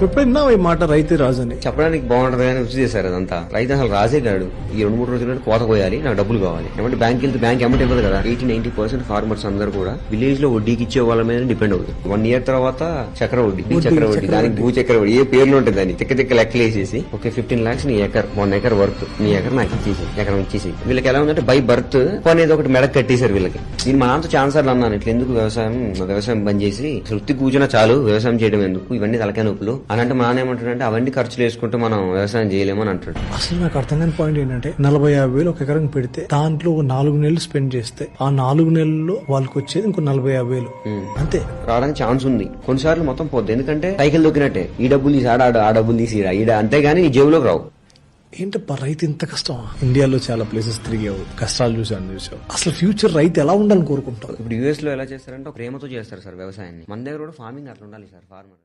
ఎప్పుడైనా ఈ మాట రైతే రాజు అని చెప్పడానికి బాగుంటది కానీ రుచి చేశారు అదంతా. రైతు అసలు రాజే కాడు. ఈ 2-3 రోజుల్లో కోత కోయాలి, నాకు డబ్బులు కావాలి. ఏమంటే బ్యాంక్ వెళ్తే బ్యాంక్ అమౌంట్ ఇవ్వదు కదా. 80-90% ఫార్మర్స్ అందరూ కూడా విలేజ్ లో వడ్డీకి ఇచ్చే వాళ్ళ మీద డిపెండ్ అవుతుంది. 1 year తర్వాత చక్ర వడ్డీ, దానికి భూ చక్ర వడ్డీ ఏ పేర్లు ఉంటుంది దాన్ని తిక్క లెక్కలు వేసేసి ఓకే 15 lakhs నీ ఎకర్ 1 acre వర్త్, నీ ఎకర్ నాకు ఇచ్చేసి ఎకరం ఇచ్చేసి. వీళ్ళకి ఎలా ఉందంటే బై బర్త్ అనేది ఒకటి మెడక్ కట్టేశారు వీళ్ళకి. నేను మా నాన్నతో ఛాన్స్ సార్లు అన్నాను, ఇట్లా ఎందుకు వ్యవసాయం బంద్ చేసి వృత్తి కూర్చున్నా చాలు, వ్యవసాయం చేయడం ఎందుకు, ఇవన్నీ తలకాయ నొప్పులు అని అంటే మా నాన్న ఏమంటారు అంటే అవన్నీ ఖర్చులు వేసుకుంటే మనం వ్యవసాయం చేయలేము అని అంటాడు. అసలు నాకు అర్థం కాని పాయింట్ ఏంటంటే 40,000 వేలు ఒక ఎకరం పెడితే దాంట్లో 4 నెలలు స్పెండ్ చేస్తే ఆ 4 నెలల్లో వాళ్ళకి వచ్చేది ఇంకో 45,000 వేలు అంతే. రావడానికి ఛాన్స్ ఉంది, కొన్నిసార్లు మొత్తం పోద్ది. ఎందుకంటే సైకిల్ దొక్కినట్టే, ఈ డబ్బులు తీసి ఆ డబ్బులు తీసి ఈడ, అంతేగాని నీ జేబులోకి రావు. ఏంటప్ప రైతు ఇంత కష్టం? ఇండియాలో చాలా ప్లేసెస్ తిరిగావు, కష్టాలు చూసావు. అసలు ఫ్యూచర్ రైతు ఎలా ఉండాలని కోరుకుంటావు? ఇప్పుడు US లో ఎలా చేస్తారంటే ప్రేమతో చేస్తారు సార్ వ్యవసాయాన్ని. మన దగ్గర కూడా ఫార్మింగ్ అట్లా ఉండాలి సార్. ఫార్మర్